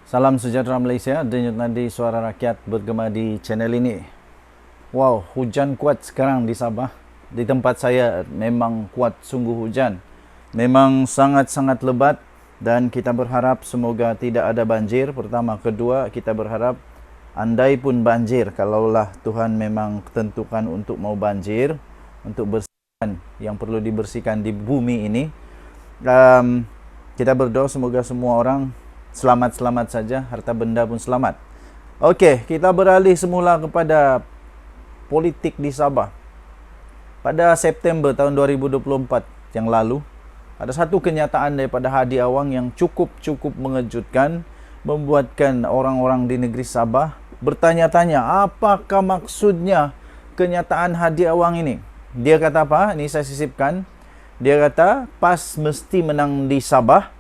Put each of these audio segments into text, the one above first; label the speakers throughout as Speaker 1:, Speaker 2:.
Speaker 1: Salam sejahtera Malaysia, denyut nadi suara rakyat bergema di channel ini. Wow, hujan kuat sekarang di Sabah. Di tempat saya memang kuat sungguh hujan. Memang sangat-sangat lebat dan kita berharap semoga tidak ada banjir. Pertama, kedua, kita berharap andai pun banjir, kalaulah Tuhan memang tentukan untuk mau banjir, untuk bersihkan yang perlu dibersihkan di bumi ini. Kita berdoa semoga semua orang selamat-selamat saja, harta benda pun selamat. Okey, kita beralih semula kepada politik di Sabah. Pada September tahun 2024 yang lalu, ada satu kenyataan daripada Hadi Awang yang cukup mengejutkan, membuatkan orang-orang di negeri Sabah bertanya-tanya, apakah maksudnya kenyataan Hadi Awang ini? Dia kata apa? Ini saya sisipkan. Dia kata, PAS mesti menang di Sabah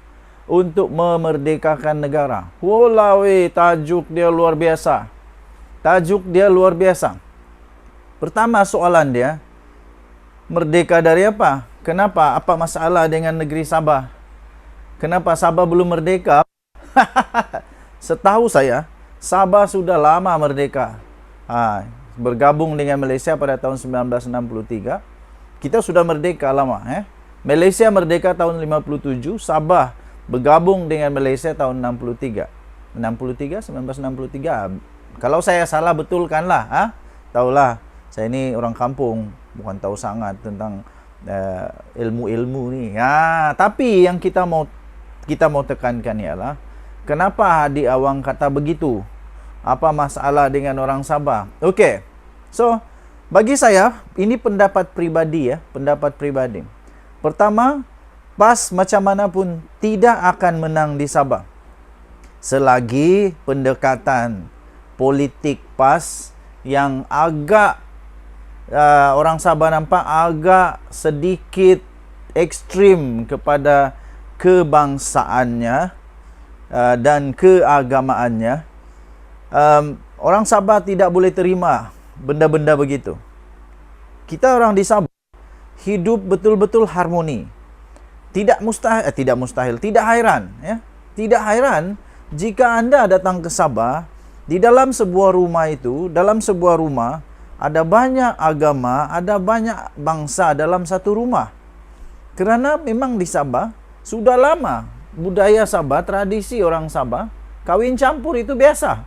Speaker 1: untuk memerdekakan negara. Walawi, tajuk dia luar biasa. Tajuk dia luar biasa. Pertama soalan dia, merdeka dari apa? Kenapa? Apa masalah dengan negeri Sabah? Kenapa Sabah belum merdeka? Setahu saya, Sabah sudah lama merdeka. Bergabung dengan Malaysia pada tahun 1963. Kita sudah merdeka lama. Malaysia merdeka tahun 57, Sabah bergabung dengan Malaysia tahun 63. 1963. Kalau saya salah betulkanlah. Taulah, saya ini orang kampung, bukan tahu sangat tentang ilmu-ilmu ni. Tapi yang kita mau tekankan ialah kenapa Hadi Awang kata begitu? Apa masalah dengan orang Sabah? Okey. So, bagi saya ini pendapat pribadi pendapat pribadi. Pertama, PAS macam mana pun tidak akan menang di Sabah selagi pendekatan politik PAS yang agak orang Sabah nampak agak sedikit ekstrim kepada kebangsaannya dan keagamaannya. Orang Sabah tidak boleh terima benda-benda begitu. Kita orang di Sabah hidup betul-betul harmoni. Tidak mustahil, tidak hairan Tidak hairan jika Anda datang ke Sabah, di dalam sebuah rumah itu, dalam sebuah rumah ada banyak agama, ada banyak bangsa dalam satu rumah. Kerana memang di Sabah sudah lama budaya Sabah, tradisi orang Sabah, kawin campur itu biasa.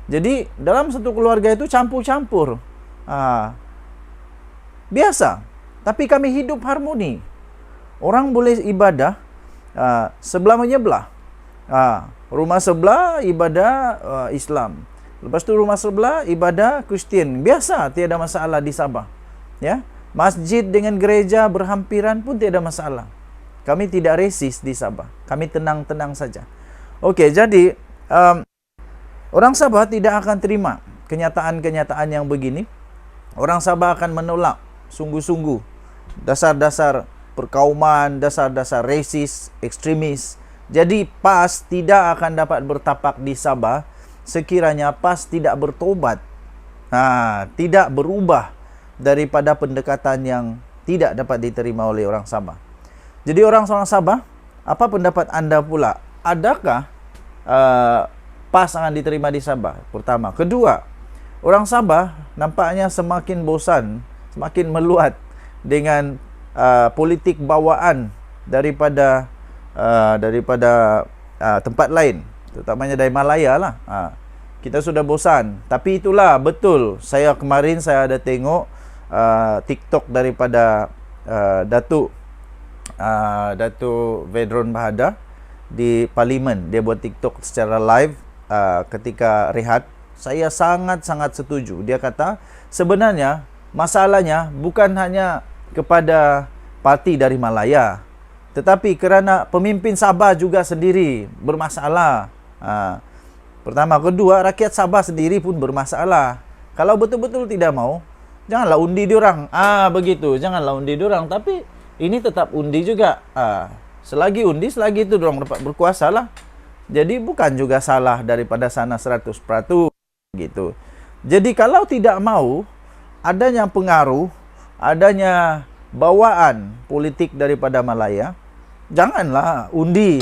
Speaker 1: Jadi dalam satu keluarga itu campur-campur. Biasa. Tapi kami hidup harmoni. Orang boleh ibadah sebelah menyebelah. Rumah sebelah ibadah Islam. Lepas tu rumah sebelah ibadah Kristian. Biasa, tiada masalah di Sabah. Masjid dengan gereja berhampiran pun tiada masalah. Kami tidak resis di Sabah. Kami tenang-tenang saja. Okey, jadi orang Sabah tidak akan terima kenyataan-kenyataan yang begini. Orang Sabah akan menolak sungguh-sungguh dasar-dasar perkauman, dasar-dasar resis, ekstremis. Jadi PAS tidak akan dapat bertapak di Sabah sekiranya PAS tidak bertobat, tidak berubah daripada pendekatan yang tidak dapat diterima oleh orang Sabah. Jadi orang Sabah, apa pendapat anda pula? Adakah PAS akan diterima di Sabah? Pertama. Kedua, orang Sabah nampaknya semakin bosan, semakin meluat dengan politik bawaan daripada tempat lain, terutamanya dari Malaya lah. Kita sudah bosan. Tapi itulah betul. Kemarin saya ada tengok TikTok daripada Datuk Vedron Bahada di Parlimen. Dia buat TikTok secara live ketika rehat. Saya sangat-sangat setuju. Dia kata sebenarnya masalahnya bukan hanya kepada parti dari Malaya, tetapi kerana pemimpin Sabah juga sendiri bermasalah. Pertama, kedua, rakyat Sabah sendiri pun bermasalah. Kalau betul-betul tidak mau, janganlah undi diorang. Begitu, janganlah undi diorang. Tapi ini tetap undi juga. Selagi undi, selagi itu diorang dapat berkuasa lah. Jadi bukan juga salah daripada sana 100% gitu. Jadi kalau tidak mau adanya pengaruh, adanya bawaan politik daripada Malaya, janganlah undi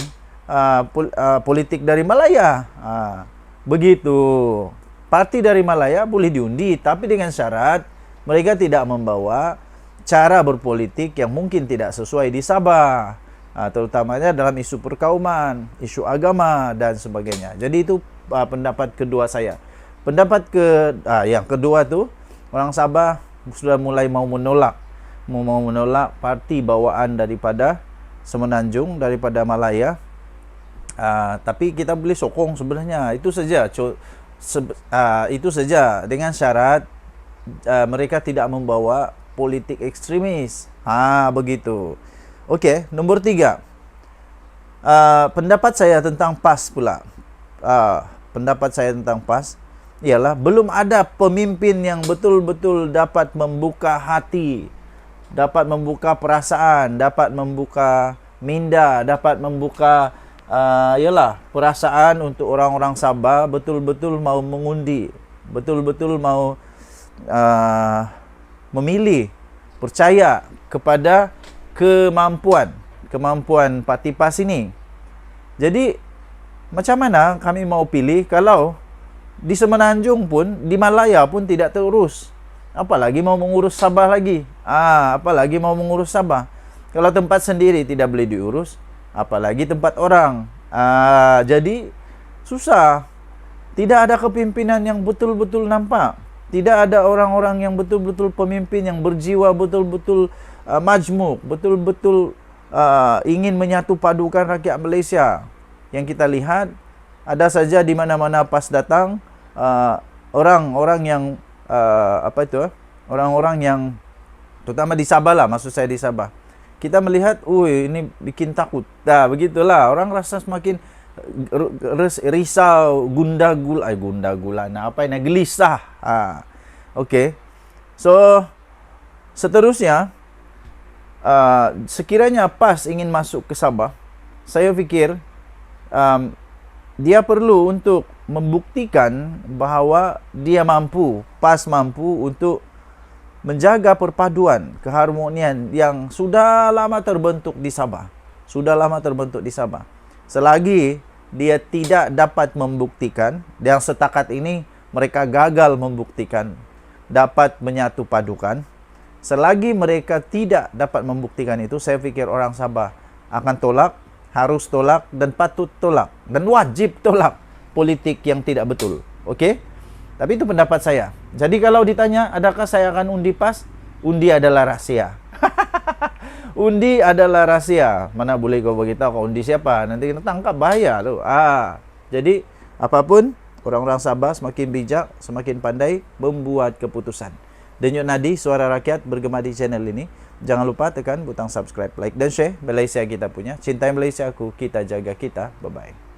Speaker 1: politik dari Malaya. Begitu. Parti dari Malaya boleh diundi, tapi dengan syarat mereka tidak membawa cara berpolitik yang mungkin tidak sesuai di Sabah, terutamanya dalam isu perkauman, isu agama dan sebagainya. Jadi itu pendapat kedua saya. Pendapat yang kedua tuh, orang Sabah sudah mulai mau menolak parti bawaan daripada Semenanjung, daripada Malaya. Tapi kita boleh sokong sebenarnya, itu saja. Itu saja, dengan syarat mereka tidak membawa politik ekstremis. Begitu. Okey, nombor 3. Pendapat saya tentang PAS pula. Pendapat saya tentang PAS ialah belum ada pemimpin yang betul-betul dapat membuka hati, dapat membuka perasaan, dapat membuka minda, dapat membuka perasaan untuk orang-orang Sabah betul-betul mau mengundi, betul-betul mau memilih, percaya kepada kemampuan parti PAS ini. Jadi macam mana kami mau pilih kalau di Semenanjung pun, di Malaya pun tidak terurus, apalagi mau mengurus Sabah lagi. Apalagi mau mengurus Sabah. Kalau tempat sendiri tidak boleh diurus, apalagi tempat orang. Jadi susah. Tidak ada kepimpinan yang betul-betul nampak. Tidak ada orang-orang yang betul-betul pemimpin yang berjiwa betul-betul majmuk, betul-betul ingin menyatu padukan rakyat Malaysia. Yang kita lihat ada saja di mana-mana PAS datang, orang-orang yang orang-orang yang terutama di Sabah lah, maksud saya di Sabah. Kita melihat, ini bikin takut. Begitulah, orang rasa semakin risau, gelisah. Okey. So, seterusnya, sekiranya PAS ingin masuk ke Sabah, saya fikir dia perlu untuk membuktikan bahawa dia mampu, PAS mampu untuk menjaga perpaduan, keharmonian yang sudah lama terbentuk di Sabah. Selagi dia tidak dapat membuktikan, yang setakat ini mereka gagal membuktikan dapat menyatu padukan, selagi mereka tidak dapat membuktikan itu, saya fikir orang Sabah akan tolak, harus tolak dan patut tolak dan wajib tolak politik yang tidak betul. Okey? Tapi itu pendapat saya. Jadi kalau ditanya, adakah saya akan undi PAS? Undi adalah rahsia. Undi adalah rahsia. Mana boleh kau beritahu kau undi siapa? Nanti kita tangkap, bahaya tu. Jadi apapun, orang-orang Sabah semakin bijak, semakin pandai membuat keputusan. Denyut nadi suara rakyat bergema di channel ini. Jangan lupa tekan butang subscribe, like dan share. Malaysia kita punya. Cintai Malaysia aku, kita jaga kita. Bye-bye.